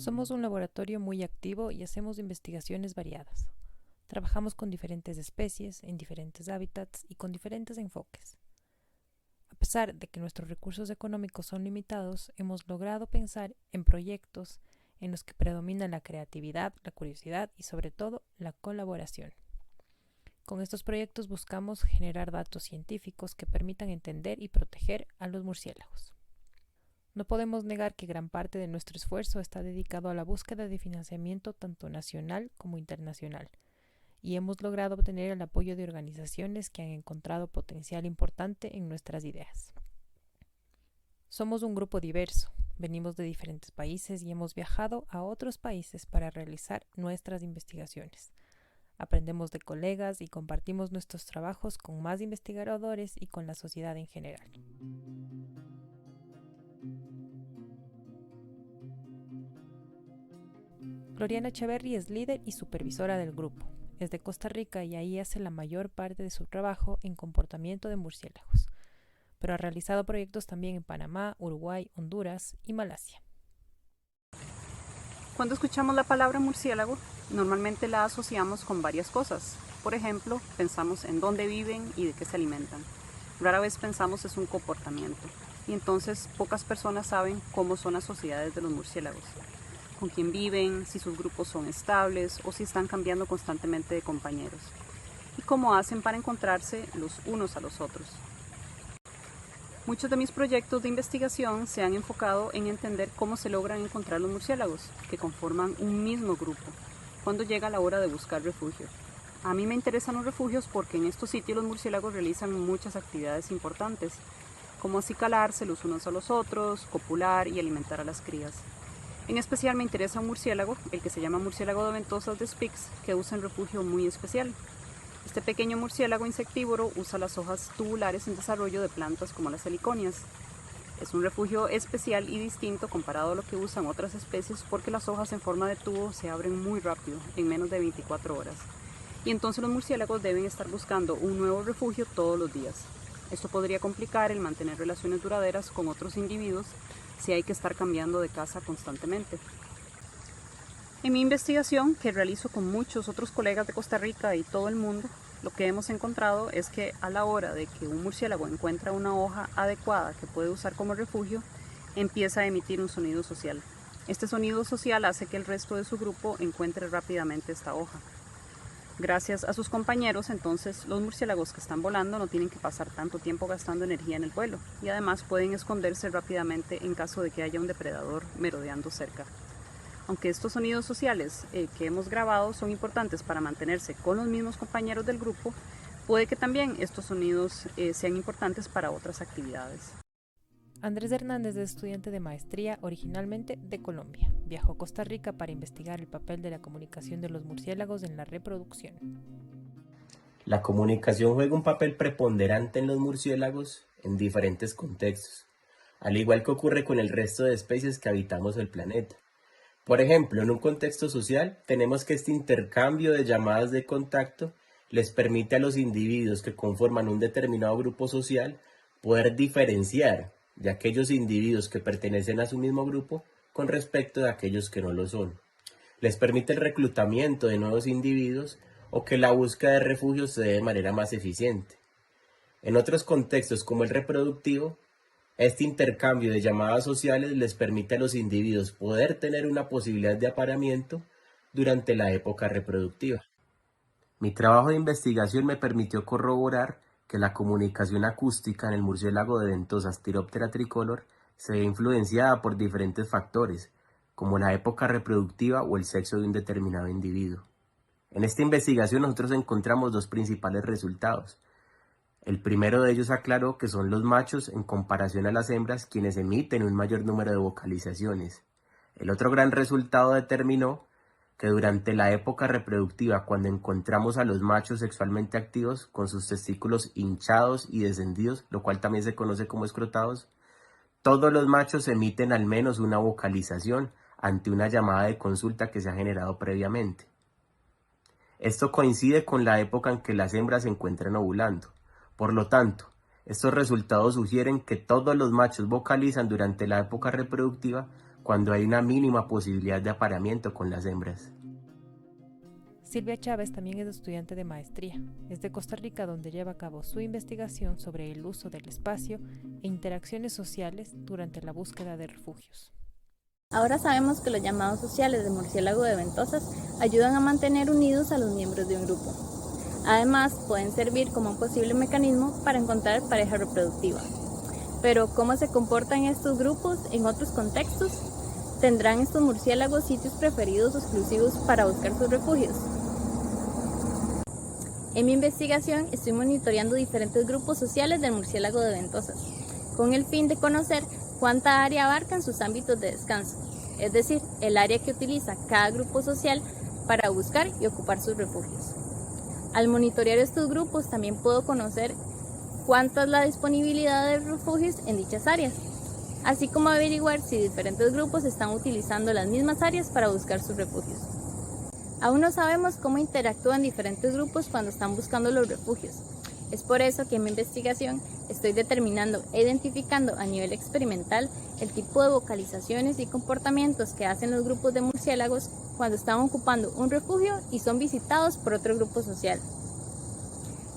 Somos un laboratorio muy activo y hacemos investigaciones variadas. Trabajamos con diferentes especies, en diferentes hábitats y con diferentes enfoques. A pesar de que nuestros recursos económicos son limitados, hemos logrado pensar en proyectos en los que predomina la creatividad, la curiosidad y sobre todo la colaboración. Con estos proyectos buscamos generar datos científicos que permitan entender y proteger a los murciélagos. No podemos negar que gran parte de nuestro esfuerzo está dedicado a la búsqueda de financiamiento tanto nacional como internacional, y hemos logrado obtener el apoyo de organizaciones que han encontrado potencial importante en nuestras ideas. Somos un grupo diverso, venimos de diferentes países y hemos viajado a otros países para realizar nuestras investigaciones. Aprendemos de colegas y compartimos nuestros trabajos con más investigadores y con la sociedad en general. Gloriana Echeverry es líder y supervisora del grupo. Es de Costa Rica y ahí hace la mayor parte de su trabajo en comportamiento de murciélagos, pero ha realizado proyectos también en Panamá, Uruguay, Honduras y Malasia. Cuando escuchamos la palabra murciélago, normalmente la asociamos con varias cosas. Por ejemplo, pensamos en dónde viven y de qué se alimentan. Rara vez pensamos en un comportamiento, y entonces pocas personas saben cómo son las sociedades de los murciélagos, con quién viven, si sus grupos son estables o si están cambiando constantemente de compañeros, y cómo hacen para encontrarse los unos a los otros. Muchos de mis proyectos de investigación se han enfocado en entender cómo se logran encontrar los murciélagos, que conforman un mismo grupo, cuando llega la hora de buscar refugio. A mí me interesan los refugios porque en estos sitios los murciélagos realizan muchas actividades importantes, como acicalarse los unos a los otros, copular y alimentar a las crías. En especial me interesa un murciélago, el que se llama murciélago de ventosas de Spix, que usa un refugio muy especial. Este pequeño murciélago insectívoro usa las hojas tubulares en desarrollo de plantas como las heliconias. Es un refugio especial y distinto comparado a lo que usan otras especies porque las hojas en forma de tubo se abren muy rápido, en menos de 24 horas. Y entonces los murciélagos deben estar buscando un nuevo refugio todos los días. Esto podría complicar el mantener relaciones duraderas con otros individuos si hay que estar cambiando de casa constantemente. En mi investigación, que realizo con muchos otros colegas de Costa Rica y todo el mundo, lo que hemos encontrado es que a la hora de que un murciélago encuentra una hoja adecuada que puede usar como refugio, empieza a emitir un sonido social. Este sonido social hace que el resto de su grupo encuentre rápidamente esta hoja. Gracias a sus compañeros, entonces, los murciélagos que están volando no tienen que pasar tanto tiempo gastando energía en el vuelo y además pueden esconderse rápidamente en caso de que haya un depredador merodeando cerca. Aunque estos sonidos sociales que hemos grabado son importantes para mantenerse con los mismos compañeros del grupo, puede que también estos sonidos sean importantes para otras actividades. Andrés Hernández es estudiante de maestría originalmente de Colombia. Viajó a Costa Rica para investigar el papel de la comunicación de los murciélagos en la reproducción. La comunicación juega un papel preponderante en los murciélagos en diferentes contextos, al igual que ocurre con el resto de especies que habitamos el planeta. Por ejemplo, en un contexto social, tenemos que este intercambio de llamadas de contacto les permite a los individuos que conforman un determinado grupo social poder diferenciar de aquellos individuos que pertenecen a su mismo grupo con respecto de aquellos que no lo son. Les permite el reclutamiento de nuevos individuos o que la búsqueda de refugios se dé de manera más eficiente. En otros contextos como el reproductivo, este intercambio de llamadas sociales les permite a los individuos poder tener una posibilidad de apareamiento durante la época reproductiva. Mi trabajo de investigación me permitió corroborar que la comunicación acústica en el murciélago de ventosas Tiroptera tricolor se ve influenciada por diferentes factores, como la época reproductiva o el sexo de un determinado individuo. En esta investigación nosotros encontramos dos principales resultados. El primero de ellos aclaró que son los machos en comparación a las hembras quienes emiten un mayor número de vocalizaciones. El otro gran resultado determinó que durante la época reproductiva, cuando encontramos a los machos sexualmente activos con sus testículos hinchados y descendidos, lo cual también se conoce como escrotados, todos los machos emiten al menos una vocalización ante una llamada de consulta que se ha generado previamente. Esto coincide con la época en que las hembras se encuentran ovulando. Por lo tanto, estos resultados sugieren que todos los machos vocalizan durante la época reproductiva cuando hay una mínima posibilidad de apareamiento con las hembras. Silvia Chávez también es estudiante de maestría. Es de Costa Rica, donde lleva a cabo su investigación sobre el uso del espacio e interacciones sociales durante la búsqueda de refugios. Ahora sabemos que los llamados sociales de murciélago de ventosas ayudan a mantener unidos a los miembros de un grupo. Además, pueden servir como un posible mecanismo para encontrar pareja reproductiva. Pero, ¿cómo se comportan estos grupos en otros contextos? ¿Tendrán estos murciélagos sitios preferidos o exclusivos para buscar sus refugios? En mi investigación estoy monitoreando diferentes grupos sociales del murciélago de ventosas, con el fin de conocer cuánta área abarcan sus ámbitos de descanso, es decir, el área que utiliza cada grupo social para buscar y ocupar sus refugios. Al monitorear estos grupos también puedo conocer cuánta es la disponibilidad de refugios en dichas áreas, así como averiguar si diferentes grupos están utilizando las mismas áreas para buscar sus refugios. Aún no sabemos cómo interactúan diferentes grupos cuando están buscando los refugios. Es por eso que en mi investigación estoy determinando e identificando a nivel experimental el tipo de vocalizaciones y comportamientos que hacen los grupos de murciélagos cuando están ocupando un refugio y son visitados por otro grupo social.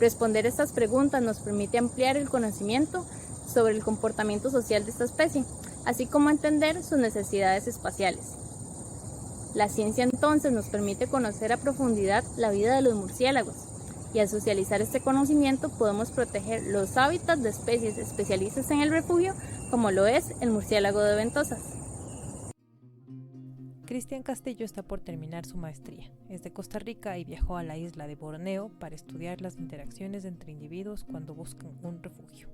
Responder estas preguntas nos permite ampliar el conocimiento sobre el comportamiento social de esta especie, así como entender sus necesidades espaciales. La ciencia entonces nos permite conocer a profundidad la vida de los murciélagos, y al socializar este conocimiento podemos proteger los hábitats de especies especialistas en el refugio, como lo es el murciélago de ventosas. Cristian Castillo está por terminar su maestría. Es de Costa Rica y viajó a la isla de Borneo para estudiar las interacciones entre individuos cuando buscan un refugio.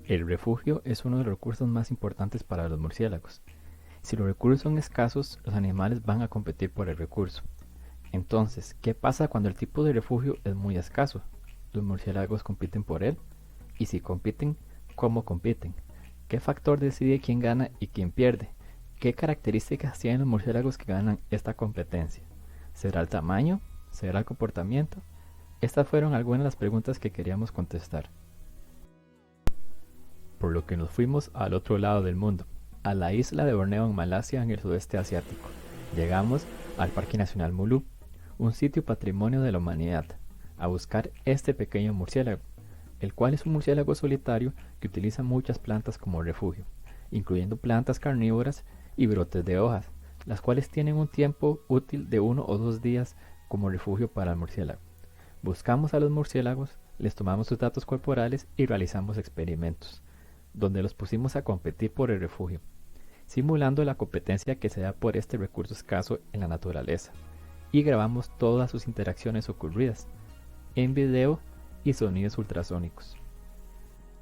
El refugio es uno de los recursos más importantes para los murciélagos. Si los recursos son escasos, los animales van a competir por el recurso. Entonces, ¿qué pasa cuando el tipo de refugio es muy escaso? ¿Los murciélagos compiten por él? Y si compiten, ¿cómo compiten? ¿Qué factor decide quién gana y quién pierde? ¿Qué características tienen los murciélagos que ganan esta competencia? ¿Será el tamaño? ¿Será el comportamiento? Estas fueron algunas de las preguntas que queríamos contestar. Por lo que nos fuimos al otro lado del mundo, a la isla de Borneo en Malasia, en el sudeste asiático. Llegamos al Parque Nacional Mulú, un sitio patrimonio de la humanidad, a buscar este pequeño murciélago, el cual es un murciélago solitario que utiliza muchas plantas como refugio, incluyendo plantas carnívoras y brotes de hojas, las cuales tienen un tiempo útil de 1 o 2 días como refugio para el murciélago. Buscamos a los murciélagos, les tomamos sus datos corporales y realizamos experimentos, donde los pusimos a competir por el refugio, simulando la competencia que se da por este recurso escaso en la naturaleza, y grabamos todas sus interacciones ocurridas, en video y sonidos ultrasónicos.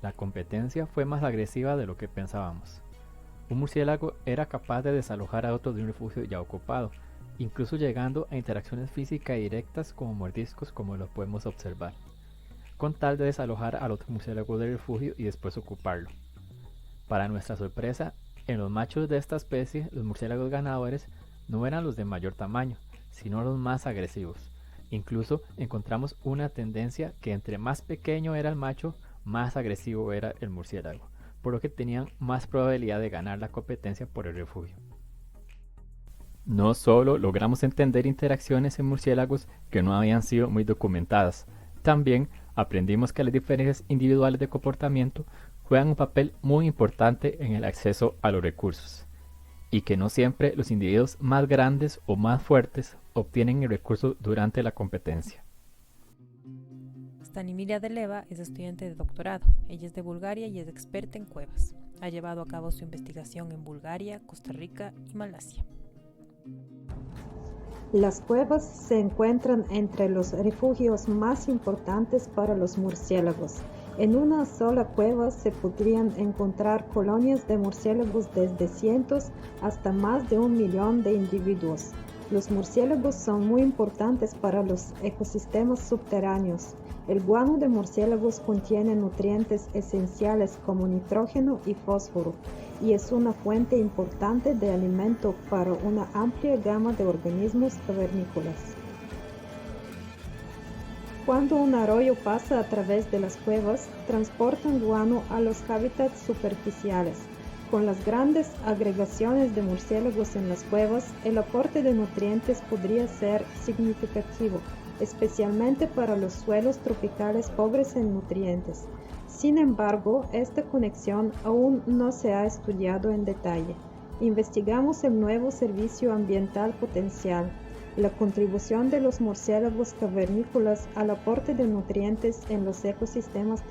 La competencia fue más agresiva de lo que pensábamos. Un murciélago era capaz de desalojar a otro de un refugio ya ocupado, incluso llegando a interacciones físicas directas como mordiscos, como lo podemos observar, con tal de desalojar al otro murciélago del refugio y después ocuparlo. Para nuestra sorpresa, en los machos de esta especie, los murciélagos ganadores no eran los de mayor tamaño, sino los más agresivos. Incluso encontramos una tendencia que entre más pequeño era el macho, más agresivo era el murciélago, por lo que tenían más probabilidad de ganar la competencia por el refugio. No solo logramos entender interacciones en murciélagos que no habían sido muy documentadas, también aprendimos que las diferencias individuales de comportamiento juegan un papel muy importante en el acceso a los recursos, y que no siempre los individuos más grandes o más fuertes obtienen el recurso durante la competencia. Stanimira Deleva es estudiante de doctorado. Ella es de Bulgaria y es experta en cuevas. Ha llevado a cabo su investigación en Bulgaria, Costa Rica y Malasia. Las cuevas se encuentran entre los refugios más importantes para los murciélagos. En una sola cueva se podrían encontrar colonias de murciélagos desde cientos hasta más de 1 millón de individuos. Los murciélagos son muy importantes para los ecosistemas subterráneos. El guano de murciélagos contiene nutrientes esenciales como nitrógeno y fósforo y es una fuente importante de alimento para una amplia gama de organismos cavernícolas. Cuando un arroyo pasa a través de las cuevas, transportan guano a los hábitats superficiales. Con las grandes agregaciones de murciélagos en las cuevas, el aporte de nutrientes podría ser significativo, especialmente para los suelos tropicales pobres en nutrientes. Sin embargo, esta conexión aún no se ha estudiado en detalle. Investigamos el nuevo servicio ambiental potencial, la contribución de los murciélagos cavernícolas al aporte de nutrientes en los ecosistemas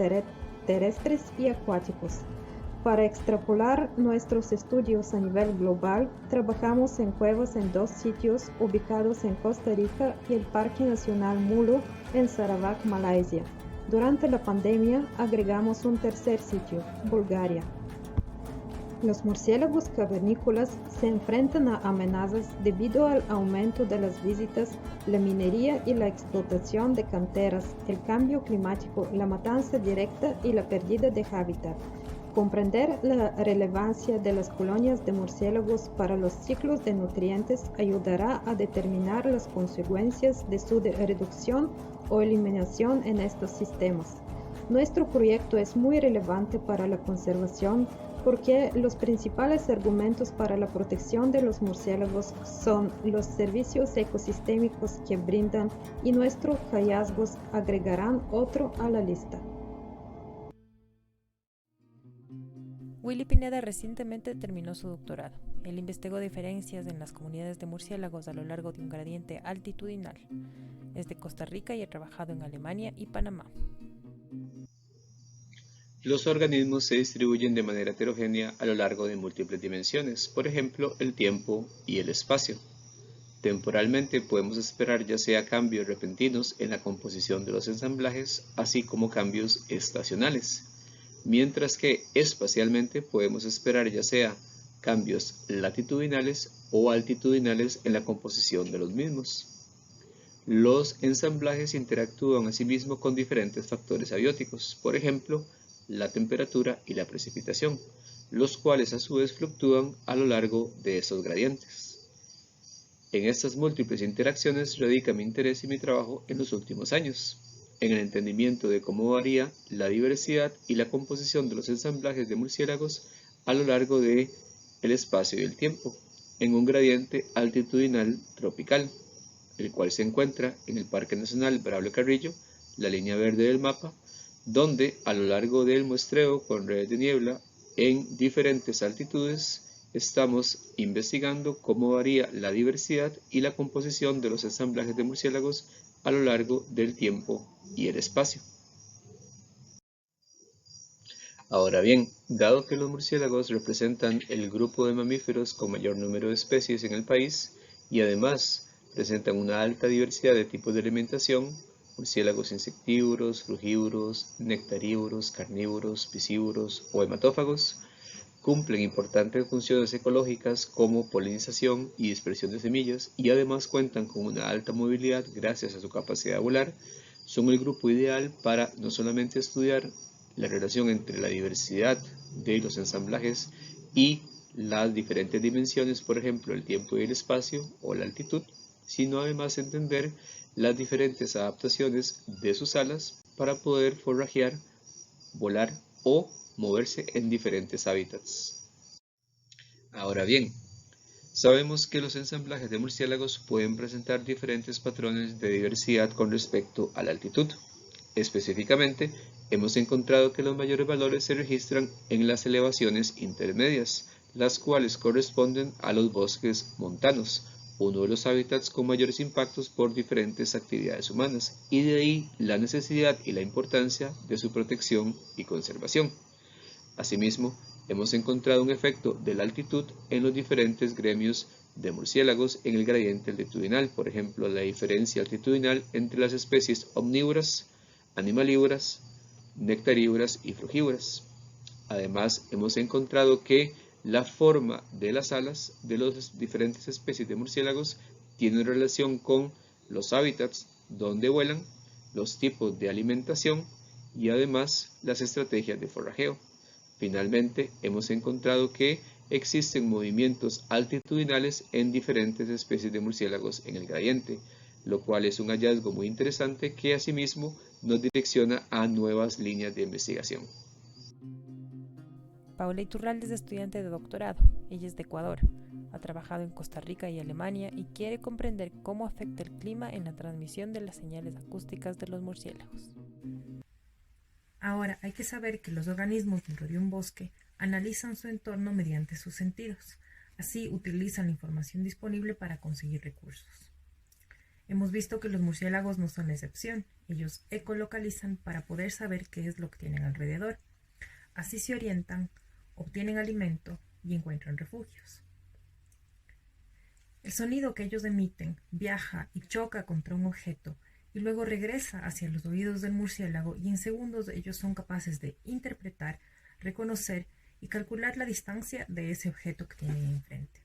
terrestres y acuáticos. Para extrapolar nuestros estudios a nivel global, trabajamos en cuevas en 2 sitios ubicados en Costa Rica y el Parque Nacional Mulu en Sarawak, Malasia. Durante la pandemia agregamos un tercer sitio, Bulgaria. Los murciélagos cavernícolas se enfrentan a amenazas debido al aumento de las visitas, la minería y la explotación de canteras, el cambio climático, la matanza directa y la pérdida de hábitat. Comprender la relevancia de las colonias de murciélagos para los ciclos de nutrientes ayudará a determinar las consecuencias de su reducción o eliminación en estos sistemas. Nuestro proyecto es muy relevante para la conservación porque los principales argumentos para la protección de los murciélagos son los servicios ecosistémicos que brindan y nuestros hallazgos agregarán otro a la lista. Willy Pineda recientemente terminó su doctorado. Él investigó diferencias en las comunidades de murciélagos a lo largo de un gradiente altitudinal. Es de Costa Rica y ha trabajado en Alemania y Panamá. Los organismos se distribuyen de manera heterogénea a lo largo de múltiples dimensiones, por ejemplo, el tiempo y el espacio. Temporalmente podemos esperar ya sea cambios repentinos en la composición de los ensamblajes, así como cambios estacionales, mientras que espacialmente podemos esperar ya sea cambios latitudinales o altitudinales en la composición de los mismos. Los ensamblajes interactúan asimismo con diferentes factores abióticos, por ejemplo, la temperatura y la precipitación, los cuales a su vez fluctúan a lo largo de estos gradientes. En estas múltiples interacciones radica mi interés y mi trabajo en los últimos años, en el entendimiento de cómo varía la diversidad y la composición de los ensamblajes de murciélagos a lo largo del espacio y el tiempo, en un gradiente altitudinal tropical, el cual se encuentra en el Parque Nacional Braulio Carrillo, la línea verde del mapa, donde a lo largo del muestreo con redes de niebla en diferentes altitudes estamos investigando cómo varía la diversidad y la composición de los ensamblajes de murciélagos a lo largo del tiempo y el espacio. Ahora bien, dado que los murciélagos representan el grupo de mamíferos con mayor número de especies en el país y además presentan una alta diversidad de tipos de alimentación, murciélagos insectívoros, frugívoros, nectarívoros, carnívoros, piscívoros o hematófagos, cumplen importantes funciones ecológicas como polinización y dispersión de semillas y además cuentan con una alta movilidad gracias a su capacidad de volar, son el grupo ideal para no solamente estudiar la relación entre la diversidad de los ensamblajes y las diferentes dimensiones, por ejemplo el tiempo y el espacio o la altitud, sino además entender las diferentes adaptaciones de sus alas para poder forrajear, volar o moverse en diferentes hábitats. Ahora bien, sabemos que los ensamblajes de murciélagos pueden presentar diferentes patrones de diversidad con respecto a la altitud. Específicamente, hemos encontrado que los mayores valores se registran en las elevaciones intermedias, las cuales corresponden a los bosques montanos, uno de los hábitats con mayores impactos por diferentes actividades humanas, y de ahí la necesidad y la importancia de su protección y conservación. Asimismo, hemos encontrado un efecto de la altitud en los diferentes gremios de murciélagos en el gradiente altitudinal, por ejemplo, la diferencia altitudinal entre las especies omnívoras, animalívoras, nectarívoras y frugívoras. Además, hemos encontrado que la forma de las alas de las diferentes especies de murciélagos tiene relación con los hábitats donde vuelan, los tipos de alimentación y además las estrategias de forrajeo. Finalmente, hemos encontrado que existen movimientos altitudinales en diferentes especies de murciélagos en el gradiente, lo cual es un hallazgo muy interesante que asimismo nos direcciona a nuevas líneas de investigación. Paola Iturralde es estudiante de doctorado. Ella es de Ecuador. Ha trabajado en Costa Rica y Alemania y quiere comprender cómo afecta el clima en la transmisión de las señales acústicas de los murciélagos. Ahora, hay que saber que los organismos dentro de un bosque analizan su entorno mediante sus sentidos. Así utilizan la información disponible para conseguir recursos. Hemos visto que los murciélagos no son la excepción. Ellos ecolocalizan para poder saber qué es lo que tienen alrededor. Así se orientan, obtienen alimento y encuentran refugios. El sonido que ellos emiten viaja y choca contra un objeto y luego regresa hacia los oídos del murciélago y en segundos ellos son capaces de interpretar, reconocer y calcular la distancia de ese objeto que tienen enfrente.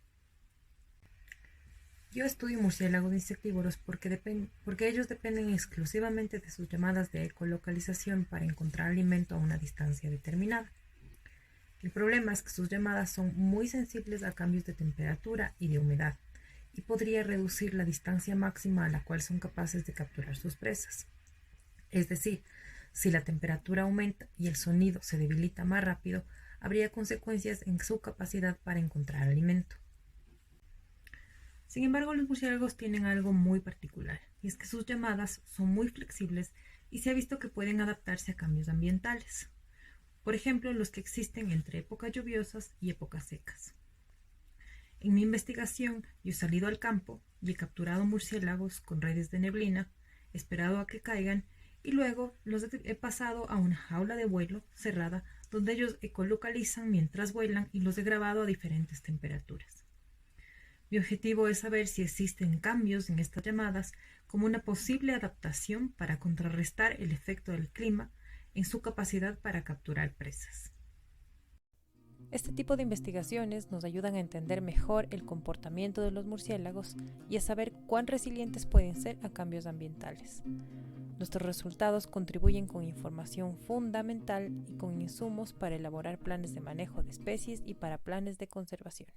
Yo estudio murciélagos insectívoros porque ellos dependen exclusivamente de sus llamadas de ecolocalización para encontrar alimento a una distancia determinada. El problema es que sus llamadas son muy sensibles a cambios de temperatura y de humedad y podría reducir la distancia máxima a la cual son capaces de capturar sus presas. Es decir, si la temperatura aumenta y el sonido se debilita más rápido, habría consecuencias en su capacidad para encontrar alimento. Sin embargo, los murciélagos tienen algo muy particular, y es que sus llamadas son muy flexibles y se ha visto que pueden adaptarse a cambios ambientales. Por ejemplo, los que existen entre épocas lluviosas y épocas secas. En mi investigación, yo he salido al campo y he capturado murciélagos con redes de neblina, esperado a que caigan y luego los he pasado a una jaula de vuelo cerrada donde ellos ecolocalizan mientras vuelan y los he grabado a diferentes temperaturas. Mi objetivo es saber si existen cambios en estas llamadas como una posible adaptación para contrarrestar el efecto del clima en su capacidad para capturar presas. Este tipo de investigaciones nos ayudan a entender mejor el comportamiento de los murciélagos y a saber cuán resilientes pueden ser a cambios ambientales. Nuestros resultados contribuyen con información fundamental y con insumos para elaborar planes de manejo de especies y para planes de conservación.